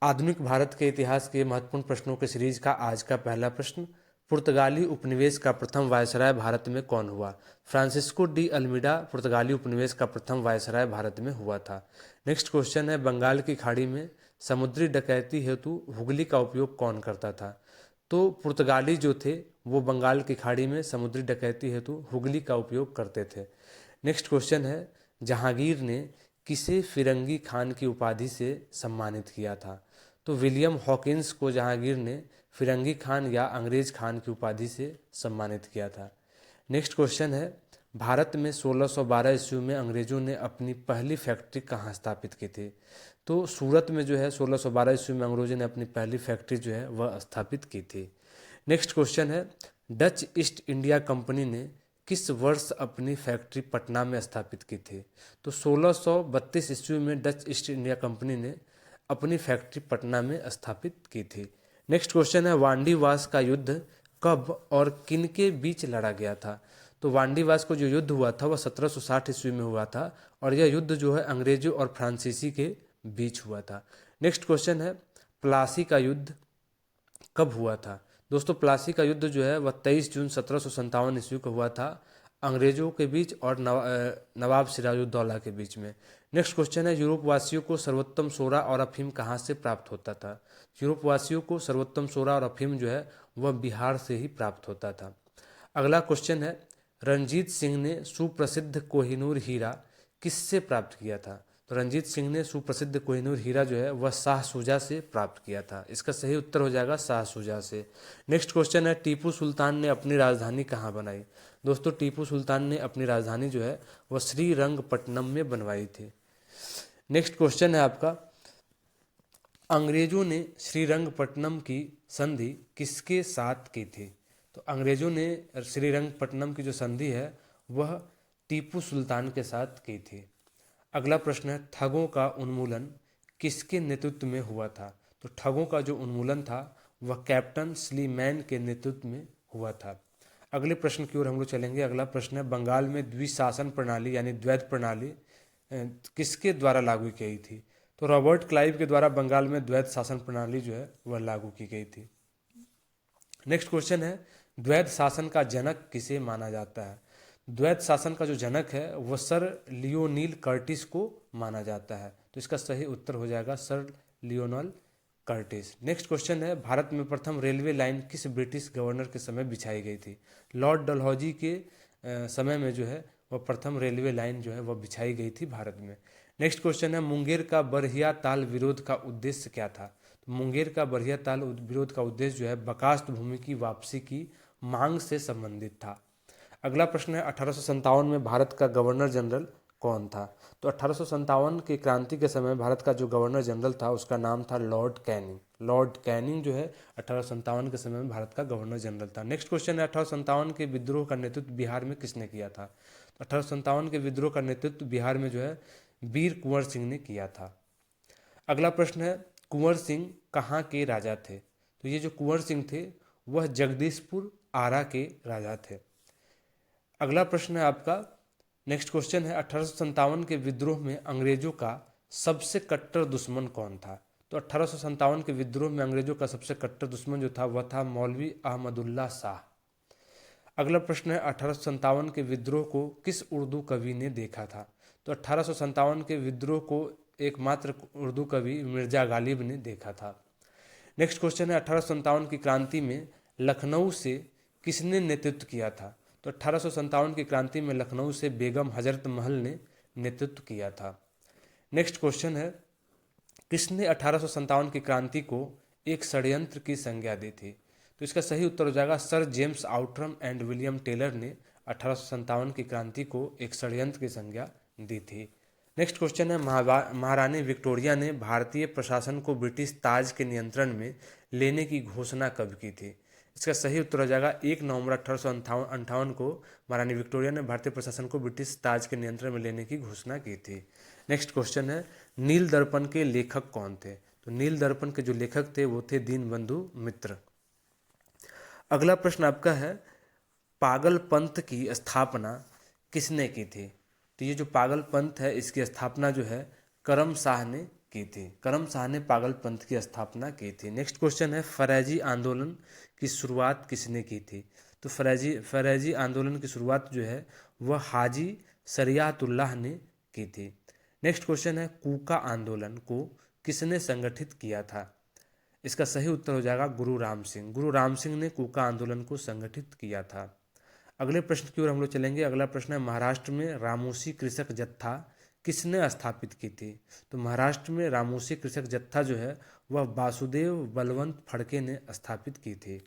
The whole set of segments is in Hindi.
आधुनिक भारत के इतिहास के महत्वपूर्ण प्रश्नों के सीरीज का आज का पहला प्रश्न, पुर्तगाली उपनिवेश का प्रथम वायसराय भारत में कौन हुआ? फ्रांसिस्को डी अल्मीडा पुर्तगाली उपनिवेश का प्रथम वायसराय भारत में हुआ था। नेक्स्ट क्वेश्चन है, बंगाल की खाड़ी में समुद्री डकैती हेतु हुगली का उपयोग कौन करता था? तो पुर्तगाली जो थे वो बंगाल की खाड़ी में समुद्री डकैती हेतु हुगली का उपयोग करते थे। नेक्स्ट क्वेश्चन है, जहांगीर ने किसे फिरंगी खान की उपाधि से सम्मानित किया था? तो विलियम हॉकिंस को जहांगीर ने फिरंगी खान या अंग्रेज खान की उपाधि से सम्मानित किया था। नेक्स्ट क्वेश्चन है, भारत में 1612 ईस्वी में अंग्रेजों ने अपनी पहली फैक्ट्री कहाँ स्थापित की थी? तो सूरत में जो है 1612 ईस्वी में अंग्रेजों ने अपनी पहली फैक्ट्री जो है वह स्थापित की थी। नेक्स्ट क्वेश्चन है, डच ईस्ट इंडिया कंपनी ने किस वर्ष अपनी फैक्ट्री पटना में स्थापित की थी? तो 1632 ईस्वी में डच ईस्ट इंडिया कंपनी ने अपनी फैक्ट्री पटना में स्थापित की थी। नेक्स्ट क्वेश्चन है, वांडीवास का युद्ध कब और किन के बीच लड़ा गया था? तो वांडीवास को जो युद्ध हुआ था वह 1760 ईस्वी में हुआ था और यह युद्ध जो है अंग्रेजों और फ्रांसीसी के बीच हुआ था। नेक्स्ट क्वेश्चन है, प्लासी का युद्ध कब हुआ था? दोस्तों, प्लासी का युद्ध जो है वह 23 जून 1757 ईस्वी को हुआ था अंग्रेजों के बीच और नवाब सिराजुद्दौला के बीच में। नेक्स्ट क्वेश्चन है, यूरोप वासियों को सर्वोत्तम सोरा और अफीम कहाँ से प्राप्त होता था? यूरोप वासियों को सर्वोत्तम सोरा और अफीम जो है वह बिहार से ही प्राप्त होता था। अगला क्वेश्चन है, रंजीत सिंह ने सुप्रसिद्ध कोहिनूर हीरा किससे प्राप्त किया था? तो रंजीत सिंह ने सुप्रसिद्ध कोहिनूर हीरा जो है वह शाह शुजा से प्राप्त किया था। इसका सही उत्तर हो जाएगा शाह शुजा से। नेक्स्ट क्वेश्चन है, टीपू सुल्तान ने अपनी राजधानी कहाँ बनाई? दोस्तों, टीपू सुल्तान ने अपनी राजधानी जो है वह श्रीरंगपट्टनम में बनवाई थी। नेक्स्ट क्वेश्चन है आपका, अंग्रेजों ने श्रीरंगपट्टनम की संधि किसके साथ की थी? तो अंग्रेजों ने श्रीरंगपट्टनम की जो संधि है वह टीपू सुल्तान के साथ की थी। अगला प्रश्न है, ठगों का उन्मूलन किसके नेतृत्व में हुआ था? तो ठगों का जो उन्मूलन था वह कैप्टन स्लीमैन के नेतृत्व में हुआ था। अगले प्रश्न की ओर हम लोग चलेंगे। अगला प्रश्न है, बंगाल में द्विशासन प्रणाली यानी द्वैध प्रणाली किसके द्वारा लागू की गई थी? तो रॉबर्ट क्लाइव के द्वारा बंगाल में द्वैध शासन प्रणाली जो है वह लागू की गई थी। नेक्स्ट क्वेश्चन है, द्वैध शासन का जनक किसे माना जाता है? द्वैध शासन का जो जनक है वह सर लियोनील कर्टिस को माना जाता है। तो इसका सही उत्तर हो जाएगा sir Lionel Curtis. Next question है, भारत में प्रथम रेलवे लाइन किस ब्रिटिश गवर्नर के समय बिछाई गई थी? लॉर्ड डलहौजी के समय में जो है वह प्रथम रेलवे लाइन जो है वह बिछाई गई थी भारत में। नेक्स्ट क्वेश्चन है, मुंगेर का बरहिया ताल विरोध का उद्देश्य क्या था? तो मुंगेर का बरहिया ताल विरोध का उद्देश्य जो है बकास्त भूमि की वापसी की मांग से संबंधित था। अगला प्रश्न है, 1857 में भारत का गवर्नर जनरल कौन था? तो 1857 की क्रांति के समय भारत का जो गवर्नर जनरल था उसका नाम था लॉर्ड कैनिंग। लॉर्ड कैनिंग जो है 1857 के समय में भारत का गवर्नर जनरल था। नेक्स्ट क्वेश्चन है, 1857 के विद्रोह का नेतृत्व बिहार में किसने किया था? तो 1857 के विद्रोह का नेतृत्व बिहार में जो है वीर कुंवर सिंह ने किया था। अगला प्रश्न है, कुंवर सिंह कहाँ के राजा थे? तो ये जो कुंवर सिंह थे वह जगदीशपुर आरा के राजा थे। अगला प्रश्न है आपका, नेक्स्ट क्वेश्चन है, 1857 के विद्रोह में अंग्रेजों का सबसे कट्टर दुश्मन कौन था? तो 1857 के विद्रोह में अंग्रेजों का सबसे कट्टर दुश्मन जो था वह था मौलवी अहमदुल्ला शाह। अगला प्रश्न है, 1857 के विद्रोह को किस उर्दू कवि ने देखा था? तो 1857 के विद्रोह को एकमात्र उर्दू कवि मिर्जा गालिब ने देखा था। नेक्स्ट क्वेश्चन है, 1857 की क्रांति में लखनऊ से किसने नेतृत्व किया था? तो 1857 की क्रांति में लखनऊ से बेगम हजरत महल ने नेतृत्व किया था। नेक्स्ट क्वेश्चन है, किसने 1857 की क्रांति को एक षड्यंत्र की संज्ञा दी थी? तो इसका सही उत्तर हो जाएगा sir James Outram and William Taylor ने 1857 की क्रांति को एक षड्यंत्र की संज्ञा दी थी। नेक्स्ट क्वेश्चन है, महारानी विक्टोरिया ने भारतीय प्रशासन को ब्रिटिश ताज के नियंत्रण में लेने की घोषणा कब की थी? इसका सही उत्तर हो जाएगा 1 नवंबर 1858 को महारानी विक्टोरिया ने भारतीय प्रशासन को ब्रिटिश ताज के नियंत्रण में लेने की घोषणा की थी। नेक्स्ट क्वेश्चन है, नील दर्पण के लेखक कौन थे? तो नील दर्पण के जो लेखक थे वो थे दीनबंधु मित्र। अगला प्रश्न आपका है, पागल पंथ की स्थापना किसने की थी? तो ये जो पागल पंथ है इसकी स्थापना जो है करम शाह ने की थी। करम शाह ने पागल पंथ की स्थापना की थी। नेक्स्ट क्वेश्चन है फरैजी आंदोलन की शुरुआत किसने की थी? तो फरैजी आंदोलन की शुरुआत जो है वह हाजी शरियातुल्लाह ने की थी। नेक्स्ट क्वेश्चन है कूका आंदोलन को किसने संगठित किया था? इसका सही उत्तर हो जाएगा गुरु राम सिंह। गुरु राम सिंह ने कूका आंदोलन को संगठित किया था। अगले प्रश्न की ओर हम लोग चलेंगे। अगला प्रश्न है महाराष्ट्र में रामोसी कृषक जत्था किसने स्थापित की थी? तो महाराष्ट्र में रामोसी कृषक जत्था जो है वह वासुदेव बलवंत फड़के ने स्थापित की थी।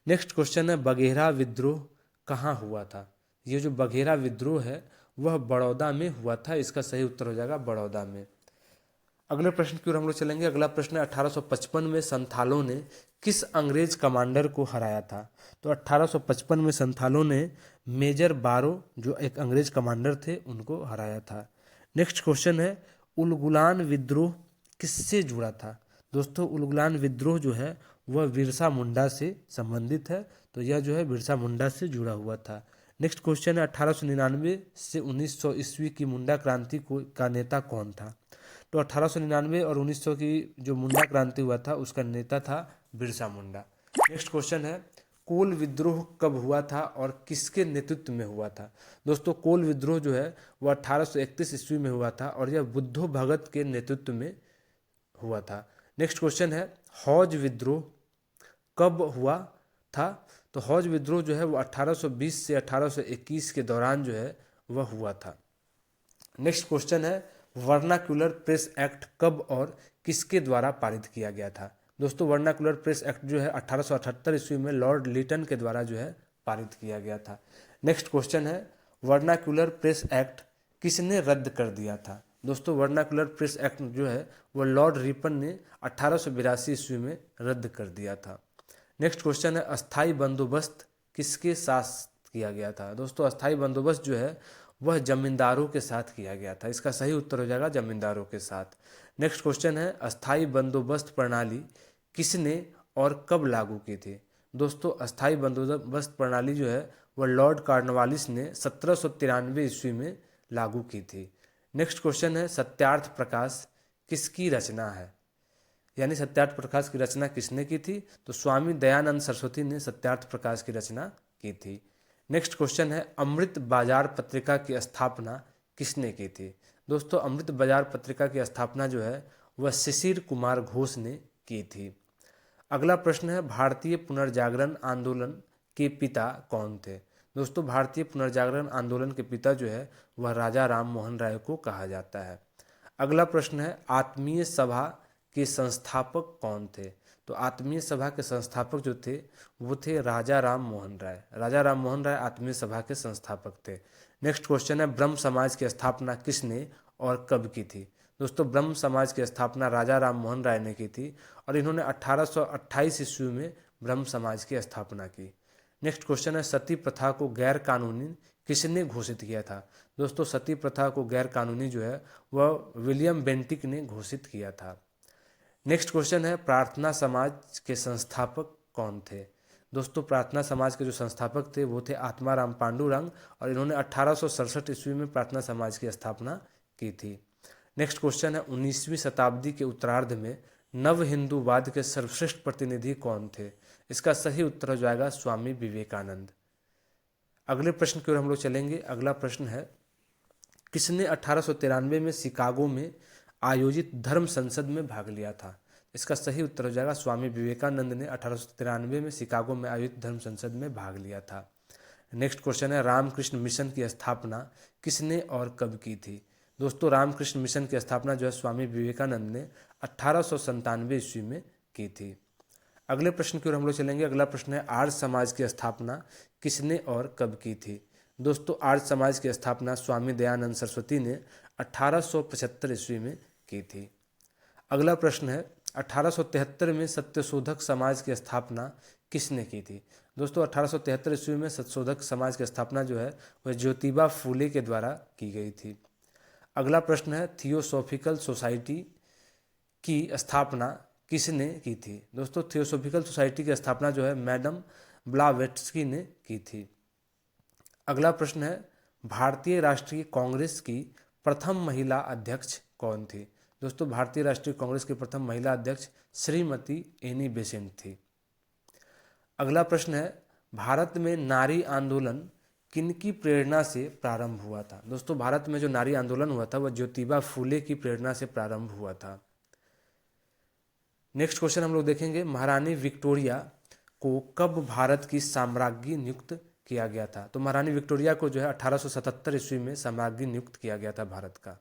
नेक्स्ट क्वेश्चन है बघेरा विद्रोह कहाँ हुआ था? ये जो बघेरा विद्रोह है वह बड़ौदा में हुआ था। इसका सही उत्तर हो जाएगा बड़ौदा में। अगले प्रश्न की ओर हम लोग चलेंगे। अगला प्रश्न है 1855 में संथालों ने किस अंग्रेज कमांडर को हराया था? तो 1855 में संथालों ने मेजर बारो जो एक अंग्रेज कमांडर थे उनको हराया था। नेक्स्ट क्वेश्चन है उलगुलान विद्रोह किससे जुड़ा था? दोस्तों उलगुलान विद्रोह जो है वह बिरसा मुंडा से संबंधित है। तो यह जो है बिरसा मुंडा से जुड़ा हुआ था। नेक्स्ट क्वेश्चन है 1899 से 1900 ईस्वी की मुंडा क्रांति का नेता कौन था? तो 1899 और 1900 की जो मुंडा क्रांति हुआ था उसका नेता था बिरसा मुंडा। नेक्स्ट क्वेश्चन है कोल विद्रोह कब हुआ था और किसके नेतृत्व में हुआ था? दोस्तों कोल विद्रोह जो है वह 1831 ईस्वी में हुआ था और यह बुद्धो भगत के नेतृत्व में हुआ था। नेक्स्ट क्वेश्चन है हौज विद्रोह कब हुआ था? तो हौज विद्रोह जो है वो 1820 से 1821 के दौरान जो है वह हुआ था। नेक्स्ट क्वेश्चन है वर्नाक्युलर प्रेस एक्ट कब और किसके द्वारा पारित किया गया था? दोस्तों वर्नाक्युलर प्रेस एक्ट जो है 1878 ईस्वी में लॉर्ड लिटन के द्वारा जो है पारित किया गया था। नेक्स्ट क्वेश्चन है वर्नाक्युलर प्रेस एक्ट किसने रद्द कर दिया था? दोस्तों वर्नाक्युलर प्रेस एक्ट जो है वह लॉर्ड रिपन ने 1882 ईस्वी में रद्द कर दिया था। नेक्स्ट क्वेश्चन है अस्थाई बंदोबस्त किसके साथ किया गया था? दोस्तों अस्थाई बंदोबस्त जो है वह जमींदारों के साथ किया गया था। इसका सही उत्तर हो जाएगा जमींदारों के साथ। नेक्स्ट क्वेश्चन है अस्थाई बंदोबस्त प्रणाली किसने और कब लागू की थी? दोस्तों अस्थाई बंदोबस्त प्रणाली जो है वह लॉर्ड कॉर्नवालिस ने 1793 ईस्वी में लागू की थी। नेक्स्ट क्वेश्चन है सत्यार्थ प्रकाश किसकी रचना है? यानी सत्यार्थ प्रकाश की रचना किसने की थी? तो स्वामी दयानंद सरस्वती ने सत्यार्थ प्रकाश की रचना की थी। नेक्स्ट क्वेश्चन है अमृत बाजार पत्रिका की स्थापना किसने की थी? दोस्तों अमृत बाजार पत्रिका की स्थापना जो है वह शिशिर कुमार घोष ने की थी। अगला प्रश्न है भारतीय पुनर्जागरण आंदोलन के पिता कौन थे? दोस्तों भारतीय पुनर्जागरण आंदोलन के पिता जो है वह राजा राम मोहन राय को कहा जाता है। अगला प्रश्न है आत्मीय सभा के संस्थापक कौन थे? तो आत्मीय सभा के संस्थापक जो थे वो थे राजा राम मोहन राय। राजा राम मोहन राय आत्मीय सभा के संस्थापक थे। नेक्स्ट क्वेश्चन है ब्रह्म समाज की स्थापना किसने और कब की थी? दोस्तों ब्रह्म समाज की स्थापना राजा राम मोहन राय ने की थी और इन्होंने 1828 ईस्वी में ब्रह्म समाज की स्थापना की। नेक्स्ट क्वेश्चन है सती प्रथा को गैर कानूनी किसने घोषित किया था? दोस्तों सती प्रथा को गैर कानूनी जो है वह विलियम बेंटिक ने घोषित किया था। नेक्स्ट क्वेश्चन है प्रार्थना समाज के संस्थापक कौन थे? दोस्तों प्रार्थना समाज के जो संस्थापक थे वो थे आत्माराम पांडुरंग और इन्होंने 1867 ईस्वी में प्रार्थना समाज की स्थापना की थी। नेक्स्ट क्वेश्चन है 19वीं शताब्दी के उत्तरार्ध में नव हिंदूवाद के सर्वश्रेष्ठ प्रतिनिधि कौन थे? इसका सही उत्तर हो जाएगा स्वामी विवेकानंद। अगले प्रश्न की ओर हम लोग चलेंगे। अगला प्रश्न है किसने 1893 में शिकागो में आयोजित धर्म संसद में भाग लिया था? इसका सही उत्तर हो जाएगा स्वामी विवेकानंद ने 1893 में शिकागो में आयोजित धर्म संसद में भाग लिया था। नेक्स्ट क्वेश्चन है रामकृष्ण मिशन की स्थापना किसने और कब की थी? दोस्तों रामकृष्ण मिशन की स्थापना जो है स्वामी विवेकानंद ने 1897 ईस्वी में की थी। अगले प्रश्न की ओर हम लोग चलेंगे। अगला प्रश्न है आर्य समाज की स्थापना किसने और कब की थी? दोस्तों आर्य समाज की स्थापना स्वामी दयानंद सरस्वती ने 1875 ईस्वी में की थी। अगला प्रश्न है 1873 में सत्यशोधक समाज की स्थापना किसने की थी? दोस्तों 1873 ईस्वी में सत्यशोधक समाज की स्थापना जो है वह ज्योतिबा फूले के द्वारा की गई थी। अगला प्रश्न है थियोसॉफिकल सोसाइटी की स्थापना किसने की थी? दोस्तों थियोसॉफिकल सोसाइटी की स्थापना जो है मैडम ब्लावेट्स्की ने की थी। अगला प्रश्न है भारतीय राष्ट्रीय कांग्रेस की प्रथम महिला अध्यक्ष कौन थी? दोस्तों भारतीय राष्ट्रीय कांग्रेस की प्रथम महिला अध्यक्ष श्रीमती एनी बेसेंट थी। अगला प्रश्न है, भारत में नारी आंदोलन किनकी प्रेरणा से प्रारंभ हुआ था? दोस्तों भारत में जो नारी आंदोलन हुआ था वह ज्योतिबा फूले की प्रेरणा से प्रारंभ हुआ था। नेक्स्ट क्वेश्चन हम लोग देखेंगे, महारानी विक्टोरिया को कब भारत की साम्राज्ञी नियुक्त किया गया था? तो महारानी विक्टोरिया को जो है 1877 ईस्वी में साम्राज्ञी नियुक्त किया गया था भारत का।